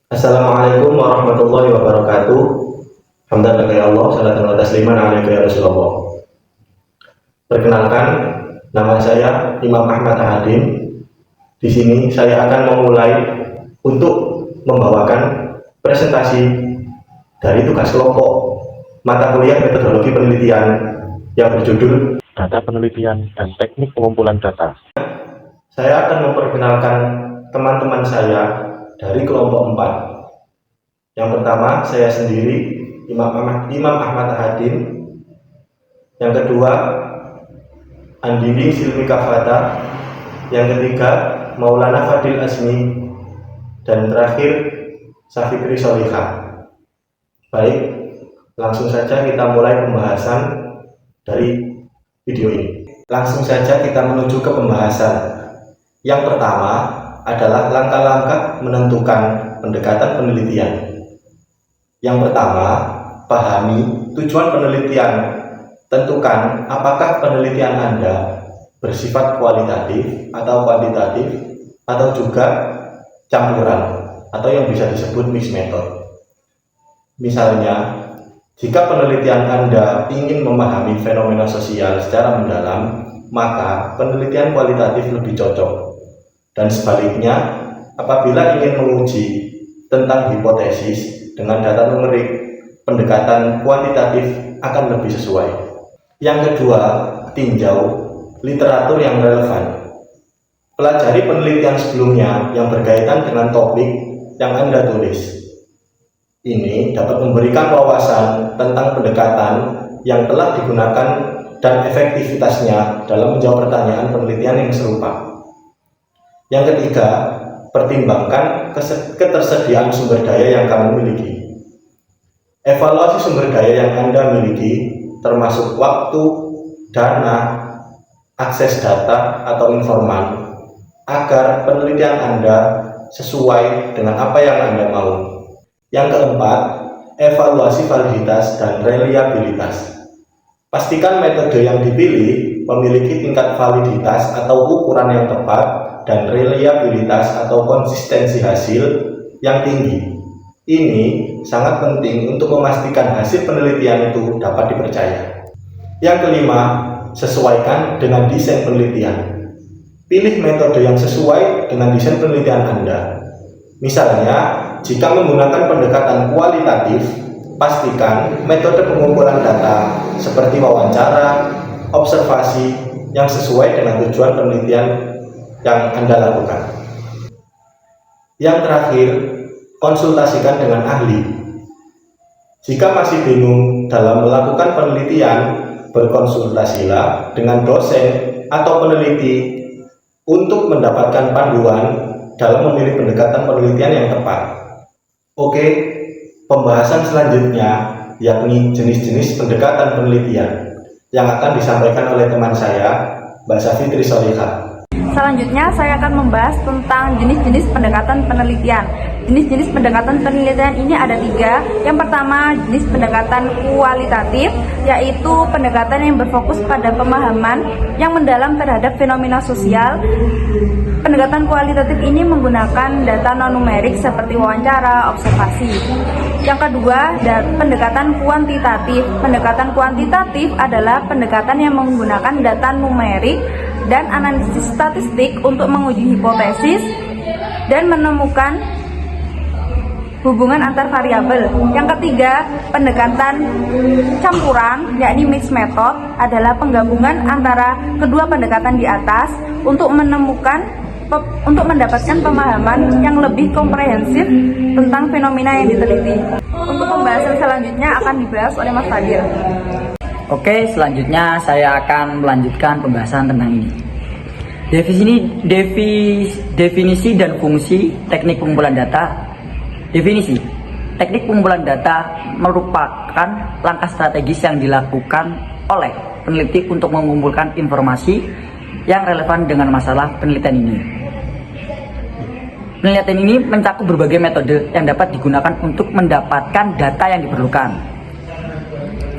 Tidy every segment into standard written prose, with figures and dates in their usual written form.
Assalamualaikum warahmatullahi wabarakatuh. Hamdan ya Allah, salatan wa tasliman alaikum ya Rasulullah. Perkenalkan, nama saya Imam Ahmad Hadim. Di sini saya akan memulai untuk membawakan presentasi dari tugas kelompok mata kuliah metodologi penelitian yang berjudul Data Penelitian dan Teknik Pengumpulan Data. Saya akan memperkenalkan teman-teman saya dari kelompok 4. Yang pertama, saya sendiri, Imam Ahmad Hadim. Yang kedua, Andini Silmi Kafata. Yang ketiga, Maulana Fadil Azmi. Dan terakhir, Syafikri Solihah. Baik, langsung saja kita mulai pembahasan dari video ini. Langsung saja kita menuju ke pembahasan. Yang pertama adalah langkah-langkah menentukan pendekatan penelitian. Yang pertama, pahami tujuan penelitian. Tentukan apakah penelitian Anda bersifat kualitatif atau kuantitatif atau juga campuran atau yang bisa disebut mixed method. Misalnya, jika penelitian Anda ingin memahami fenomena sosial secara mendalam, maka penelitian kualitatif lebih cocok. Dan sebaliknya, apabila ingin menguji tentang hipotesis dengan data numerik, pendekatan kuantitatif akan lebih sesuai. Yang kedua, tinjau literatur yang relevan. Pelajari penelitian sebelumnya yang berkaitan dengan topik yang Anda tulis. Ini dapat memberikan wawasan tentang pendekatan yang telah digunakan dan efektivitasnya dalam menjawab pertanyaan penelitian yang serupa. Yang ketiga, pertimbangkan ketersediaan sumber daya yang kamu miliki. Evaluasi sumber daya yang Anda miliki, termasuk waktu, dana, akses data atau informan, agar penelitian Anda sesuai dengan apa yang Anda mau. Yang keempat, evaluasi validitas dan reliabilitas. Pastikan metode yang dipilih memiliki tingkat validitas atau ukuran yang tepat dan reliabilitas atau konsistensi hasil yang tinggi. Ini sangat penting untuk memastikan hasil penelitian itu dapat dipercaya. Yang kelima, sesuaikan dengan desain penelitian. Pilih metode yang sesuai dengan desain penelitian Anda. Misalnya, jika menggunakan pendekatan kualitatif, pastikan metode pengumpulan data seperti wawancara, observasi yang sesuai dengan tujuan penelitian yang Anda lakukan. Yang terakhir, konsultasikan dengan ahli. Jika masih bingung dalam melakukan penelitian, berkonsultasilah dengan dosen atau peneliti untuk mendapatkan panduan dalam memilih pendekatan penelitian yang tepat. Oke, pembahasan selanjutnya yakni jenis-jenis pendekatan penelitian yang akan disampaikan oleh teman saya, Mbak Syafikri Solihah. Selanjutnya saya akan membahas tentang jenis-jenis pendekatan penelitian. Jenis-jenis pendekatan penelitian ini ada 3. Yang pertama, jenis pendekatan kualitatif, yaitu pendekatan yang berfokus pada pemahaman yang mendalam terhadap fenomena sosial. Pendekatan kualitatif ini menggunakan data non-numerik seperti wawancara, observasi. Yang kedua, pendekatan kuantitatif. Pendekatan kuantitatif adalah pendekatan yang menggunakan data numerik dan analisis statistik untuk menguji hipotesis dan menemukan hubungan antar variabel. Yang ketiga, pendekatan campuran, yakni mixed method, adalah penggabungan antara kedua pendekatan di atas untuk mendapatkan pemahaman yang lebih komprehensif tentang fenomena yang diteliti. Untuk pembahasan selanjutnya akan dibahas oleh Mas Fadil. Oke, selanjutnya saya akan melanjutkan pembahasan tentang ini. Definisi dan fungsi teknik pengumpulan data. Definisi. Teknik pengumpulan data merupakan langkah strategis yang dilakukan oleh peneliti untuk mengumpulkan informasi yang relevan dengan masalah penelitian ini. Penelitian ini mencakup berbagai metode yang dapat digunakan untuk mendapatkan data yang diperlukan.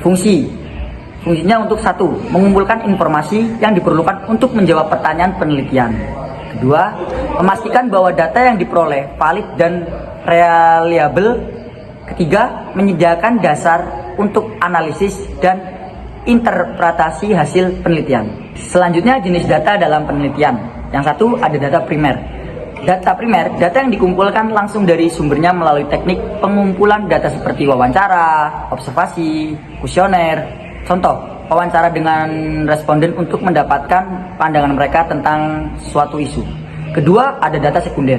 Fungsinya untuk 1. Mengumpulkan informasi yang diperlukan untuk menjawab pertanyaan penelitian. Kedua, memastikan bahwa data yang diperoleh valid dan reliable. Ketiga, menyediakan dasar untuk analisis dan interpretasi hasil penelitian. Selanjutnya, jenis data dalam penelitian. Yang satu ada data primer. Data primer, data yang dikumpulkan langsung dari sumbernya melalui teknik pengumpulan data seperti wawancara, observasi, kuesioner. Contoh, wawancara dengan responden untuk mendapatkan pandangan mereka tentang suatu isu. Kedua, ada data sekunder.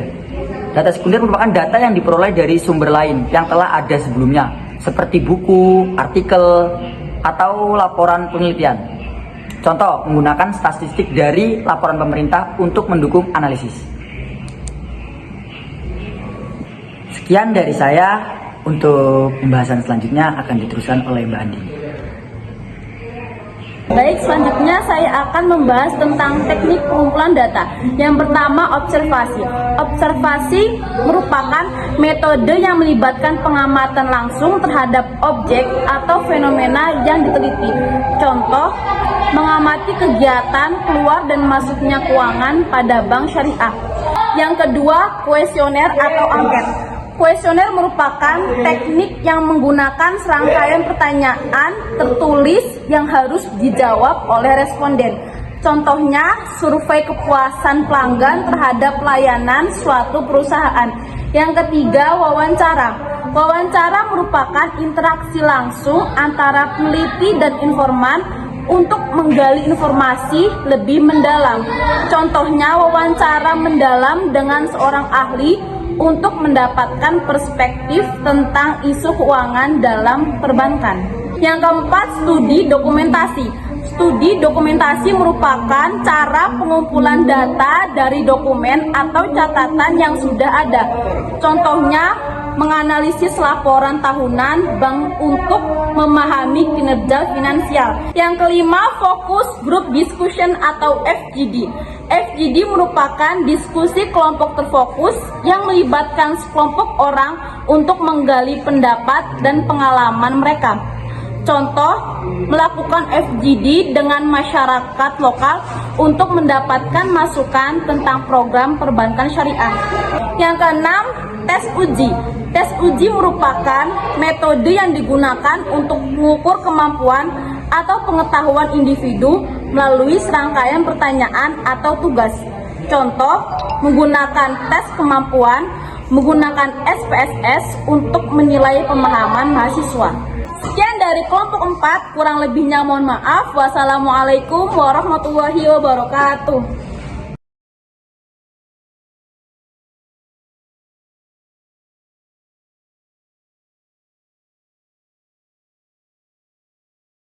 Data sekunder merupakan data yang diperoleh dari sumber lain yang telah ada sebelumnya, seperti buku, artikel, atau laporan penelitian. Contoh, menggunakan statistik dari laporan pemerintah untuk mendukung analisis. Sekian dari saya. Untuk pembahasan selanjutnya akan diteruskan oleh Mbak Andi. Baik, selanjutnya saya akan membahas tentang teknik pengumpulan data. Yang pertama, observasi. Observasi merupakan metode yang melibatkan pengamatan langsung terhadap objek atau fenomena yang diteliti. Contoh, mengamati kegiatan keluar dan masuknya keuangan pada bank syariah. Yang kedua, kuesioner atau angket. Kuesioner merupakan teknik yang menggunakan serangkaian pertanyaan tertulis yang harus dijawab oleh responden. Contohnya, survei kepuasan pelanggan terhadap layanan suatu perusahaan. Yang ketiga, wawancara. Wawancara merupakan interaksi langsung antara peneliti dan informan untuk menggali informasi lebih mendalam. Contohnya, wawancara mendalam dengan seorang ahli untuk mendapatkan perspektif tentang isu keuangan dalam perbankan. Yang keempat, studi dokumentasi. Studi dokumentasi merupakan cara pengumpulan data dari dokumen atau catatan yang sudah ada. Contohnya, menganalisis laporan tahunan bank untuk memahami kinerja finansial. Yang kelima, fokus group discussion atau FGD. FGD merupakan diskusi kelompok terfokus yang melibatkan sekelompok orang untuk menggali pendapat dan pengalaman mereka. Contoh, melakukan FGD dengan masyarakat lokal untuk mendapatkan masukan tentang program perbankan syariah. Yang keenam, tes uji. Tes uji merupakan metode yang digunakan untuk mengukur kemampuan atau pengetahuan individu melalui serangkaian pertanyaan atau tugas. Contoh, menggunakan tes kemampuan, menggunakan SPSS untuk menilai pemahaman mahasiswa. Sekian dari kelompok 4, kurang lebihnya mohon maaf. Wassalamualaikum warahmatullahi wabarakatuh.